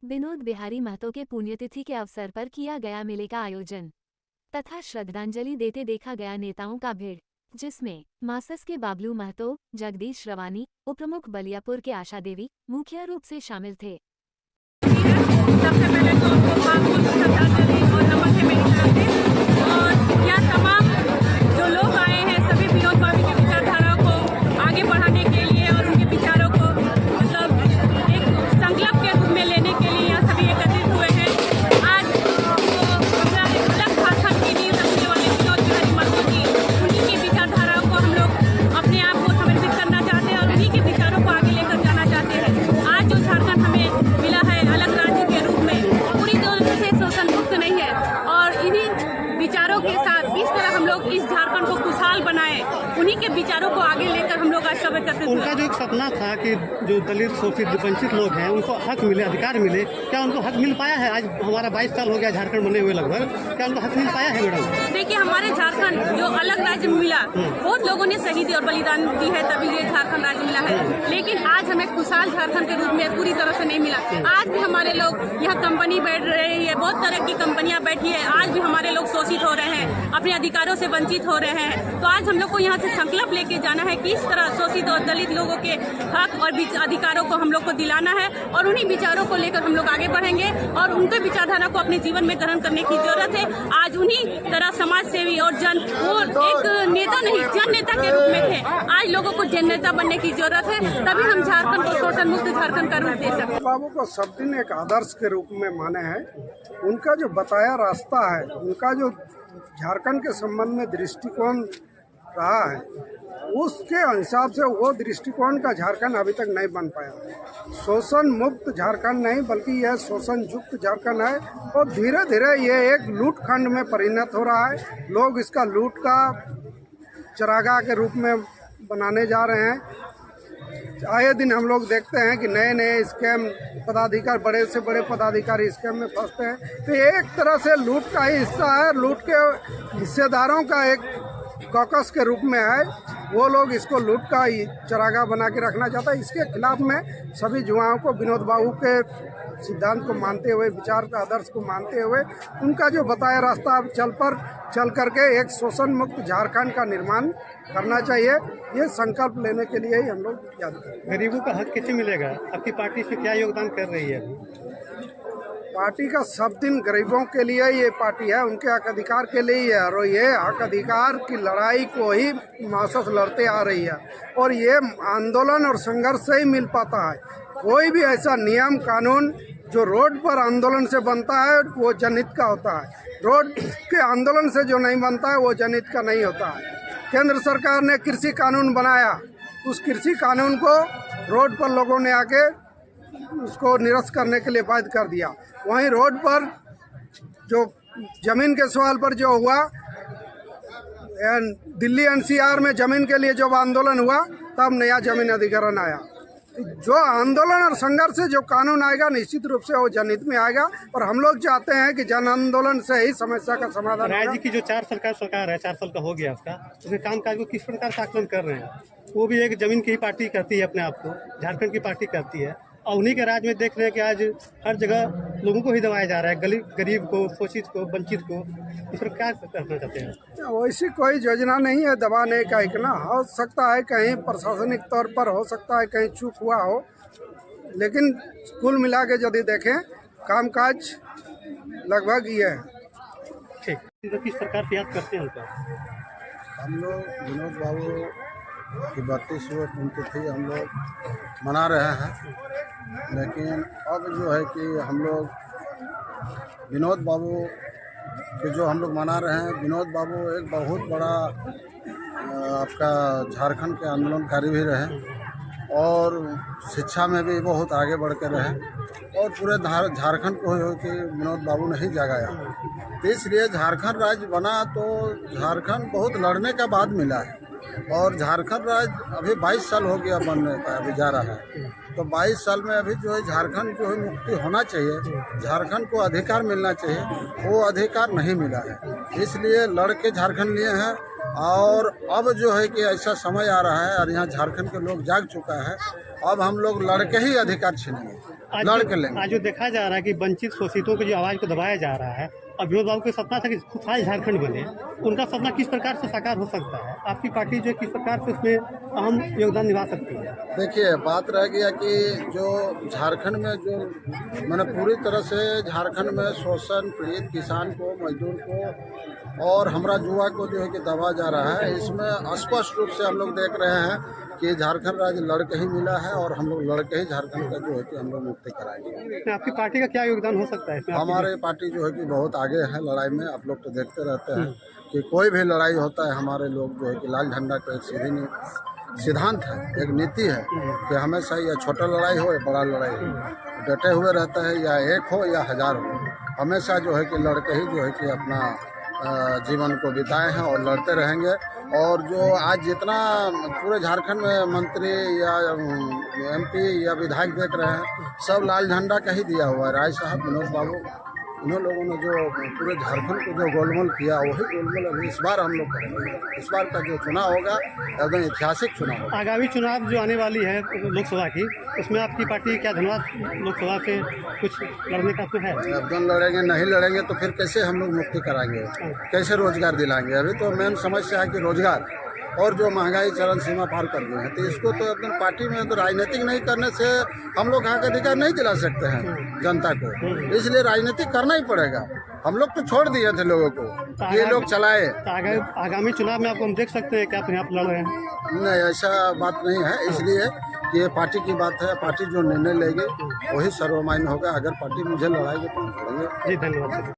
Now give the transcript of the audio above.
विनोद बिहारी महतो के पुण्यतिथि के अवसर पर किया गया मेले का आयोजन तथा श्रद्धांजलि देते देखा गया नेताओं का भीड़, जिसमें मासस के बाबलू महतो, जगदीश रवानी, उपप्रमुख बलियापुर के आशा देवी मुख्य रूप से शामिल थे। सबसे पहले तो उनको श्रद्धांजलि और नमन है मेरी तरफ से। और यहाँ तमाम जो लोग आए हैं सभी विनोद भाभी की विचारधारा को आगे बढ़ाने के लिए और उनके विचारों को मतलब एक संकल्प के रूप में लेने के लिए यहाँ सभी एकत्रित हुए हैं। आज अपना एक अलग झारखंड की नींव रखने वाले विनोद बिहारी महतो जी, उन्हीं की विचारधारा को हम लोग अपने आप को समर्पित करना चाहते हैं और उन्हीं के विचारों को आगे लेकर जाना चाहते हैं। आज जो झारखंड हमें मिला है अलग राज्य के रूप में, पूरी तरह से शोषण मुक्त नहीं है और इन्हीं विचारों के साथ इस तरह हम लोग इस झारखंड को खुशहाल बनाए, उन्हीं के विचारों को आगे लेकर हम लोग आज सब एकत्रित हुए। उनका जो एक सपना था कि जो दलित शोषित वंचित लोग हैं उनको हक मिले, अधिकार मिले, क्या उनको हक मिल पाया है? आज हमारा 22 साल हो गया झारखंड बने हुए लगभग, क्या उनको हक मिल पाया है मैडम? देखिए, हमारे झारखंड जो अलग राज्य में मिला, बहुत लोगों ने शहीदी और बलिदान दी है तभी ये झारखंड राज्य मिला है, लेकिन आज हमें खुशहाल झारखंड के रूप में पूरी तरह से नहीं मिला। आज भी हमारे लोग यहाँ कंपनी बैठ रही है, बहुत तरह की कंपनियां बैठी है, आज भी हमारे लोग शोषित हो रहे हैं, अपने अधिकारों से वंचित हो रहे हैं। तो आज हम लोग को यहाँ से संकल्प लेके जाना है कि इस तरह शोषित और दलित लोगों के हक और अधिकारों को हम लोग को दिलाना है और उन्हीं विचारों को लेकर हम लोग आगे बढ़ेंगे और उनके विचारधारा को अपने जीवन में ग्रहण करने की जरूरत है। आज उन्हीं तरह समाज सेवी और वो एक नेता नहीं, जन नेता के रूप में थे, आज लोगों को जन नेता बनने की जरूरत है, तभी हम झारखंड को शोषण मुक्त झारखंड का रूप दे सकते। बाबू को सब दिन एक आदर्श के रूप में माने हैं। उनका जो बताया रास्ता है, उनका जो झारखंड के संबंध में दृष्टिकोण रहा है, उसके हिसाब से वो दृष्टिकोण का झारखंड अभी तक नहीं बन पाया। शोषण मुक्त झारखंड नहीं बल्कि यह शोषण युक्त झारखंड है और धीरे धीरे ये एक लूट खंड में परिणत हो रहा है। लोग इसका लूट का चरागाह के रूप में बनाने जा रहे हैं। आए दिन हम लोग देखते हैं कि नए नए स्कैम पदाधिकारी, बड़े से बड़े पदाधिकारी स्कैम में फंसते हैं। तो ये एक तरह से लूट का ही हिस्सा है, लूट के हिस्सेदारों का एक कॉकस के रूप में है। वो लोग इसको लूट का ही चरागाह बना के रखना चाहता है। इसके खिलाफ में सभी युवाओं को विनोद बाबू के सिद्धांत को मानते हुए, विचार का आदर्श को मानते हुए, उनका जो बताया रास्ता चल करके एक शोषण मुक्त झारखंड का निर्माण करना चाहिए। ये संकल्प लेने के लिए ही हम लोग याद करें। गरीबों का हक कैसे मिलेगा? आपकी पार्टी से क्या योगदान कर रही है? पार्टी का सब दिन गरीबों के लिए ये पार्टी है, उनके हक अधिकार के लिए ही है और ये हक अधिकार की लड़ाई को ही मासस लड़ते आ रही है और ये आंदोलन और संघर्ष से ही मिल पाता है। कोई भी ऐसा नियम कानून जो रोड पर आंदोलन से बनता है वो जनहित का होता है, रोड के आंदोलन से जो नहीं बनता है वो जनहित का नहीं होता है। केंद्र सरकार ने कृषि कानून बनाया, उस कृषि कानून को रोड पर लोगों ने आके उसको निरस्त करने के लिए बाध्य कर दिया। वहीं रोड पर जो जमीन के सवाल पर जो हुआ, दिल्ली एनसीआर में जमीन के लिए जब आंदोलन हुआ तब नया जमीन अधिग्रहण आया। जो आंदोलन और संघर्ष से जो कानून आएगा निश्चित रूप से वो जनहित में आएगा और हम लोग चाहते हैं कि जन आंदोलन से ही समस्या का समाधान। राज्य की जो 4 सरकार है, 4 साल का हो गया उसका, उसके कामकाज को किस प्रकार से आकलन कर रहे हैं? वो भी एक जमीन की ही पार्टी करती है, अपने आप को झारखंड की पार्टी करती है और उन्हीं के राज में देख रहे हैं कि आज हर जगह लोगों को ही दबाया जा रहा है, गरीब को, शोषित को, वंचित को। इस पर क्या करना चाहते हैं? वैसी कोई योजना नहीं है दबाने का। इतना हो सकता है कहीं प्रशासनिक तौर पर हो सकता है कहीं चूक हुआ हो, लेकिन कुल मिला के यदि देखें कामकाज लगभग ये है। ठीक, तो किस प्रकार से याद करते हैं उनका? हम लोग विनोद बाबू की 32वीं पुण्यतिथि हम लोग मना रहे हैं, लेकिन अब जो है कि हम लोग विनोद बाबू के जो हम लोग मना रहे हैं, विनोद बाबू एक बहुत बड़ा आपका झारखंड के आंदोलनकारी भी रहे और शिक्षा में भी बहुत आगे बढ़ के रहे और पूरे झारखंड को हो कि विनोद बाबू ने ही जगाया। तो इसलिए झारखंड राज्य बना तो झारखंड बहुत लड़ने के बाद मिला है और झारखंड राज्य अभी 22 साल हो गया बनने का, अभी जा रहा है। तो 22 साल में अभी जो है झारखंड जो है मुक्ति होना चाहिए, झारखंड को अधिकार मिलना चाहिए, वो अधिकार नहीं मिला है। इसलिए लड़ के झारखंड लिए हैं और अब जो है कि ऐसा समय आ रहा है और यहाँ झारखंड के लोग जाग चुका है, अब हम लोग लड़ के ही अधिकार छीनेंगे। लड़ के लेंगे। आज जो देखा जा रहा है कि वंचित शोषितों की जो आवाज़ को दबाया जा रहा है और विनोद बाबू का सपना था कि खुशहाल झारखंड बने, उनका सपना किस प्रकार से साकार हो सकता है? आपकी पार्टी जो है किस प्रकार से उसमें अहम योगदान निभा सकती है? देखिए, बात रह गया कि जो झारखंड में जो मैंने पूरी तरह से झारखंड में शोषण पीड़ित किसान को, मजदूर को और हमारा युवा को जो है कि दबा जा रहा है, इसमें स्पष्ट रूप से हम लोग देख रहे हैं कि झारखंड राज्य लड़के ही मिला है और हम लोग लड़के ही झारखंड का जो है कि हम लोग मुक्ति कराएंगे। आपकी पार्टी का क्या योगदान हो सकता है इसमें? हमारे पार्टी जो है कि बहुत आगे है लड़ाई में। आप लोग तो देखते रहते हैं कि कोई भी लड़ाई होता है, हमारे लोग जो है कि लाल झंडा का एक सीधी सिद्धांत है, एक नीति है कि हमेशा या छोटा लड़ाई हो या बड़ा लड़ाई हो, डटे हुए रहता है, या एक हो या हजार हो, हमेशा जो है कि लड़के ही जो है कि अपना जीवन को बिताए हैं और लड़ते रहेंगे। और जो आज जितना पूरे झारखंड में मंत्री या MP या विधायक देख रहे हैं, सब लाल झंडा का ही दिया हुआ है। राय साहब, विनोद बाबू, उन्होंने लोगों ने जो पूरे झारखंड को जो गोलमाल किया, वही गोलमाल अभी इस बार हम लोग करेंगे। इस बार का जो चुनाव होगा एकदम ऐतिहासिक चुनाव होगा। आगामी चुनाव जो आने वाली है लोकसभा की, उसमें आपकी पार्टी क्या धन्यवाद लोकसभा से कुछ लड़ने का तो है? एकदम लड़ेंगे। नहीं लड़ेंगे तो फिर कैसे हम लोग मुक्ति कराएंगे, कैसे रोजगार दिलाएंगे? अभी तो मेन समस्या है कि रोजगार, और जो महंगाई चरम सीमा पार कर गए हैं, तो इसको तो एकदम पार्टी में तो राजनीतिक नहीं करने से हम लोग हक अधिकार नहीं दिला सकते हैं जनता को, इसलिए राजनीतिक करना ही पड़ेगा। हम लोग तो छोड़ दिए थे लोगों को, ये लोग चलाए। आगामी चुनाव में आपको हम देख सकते हैं कि आप यहाँ पर लड़ रहे हैं? नहीं, ऐसा बात नहीं है, इसलिए कि ये पार्टी की बात है। पार्टी जो निर्णय लेगी वही सर्वमान्य होगा। अगर पार्टी मुझे लड़ाएगी तो हम लड़ेंगे। जी, धन्यवाद।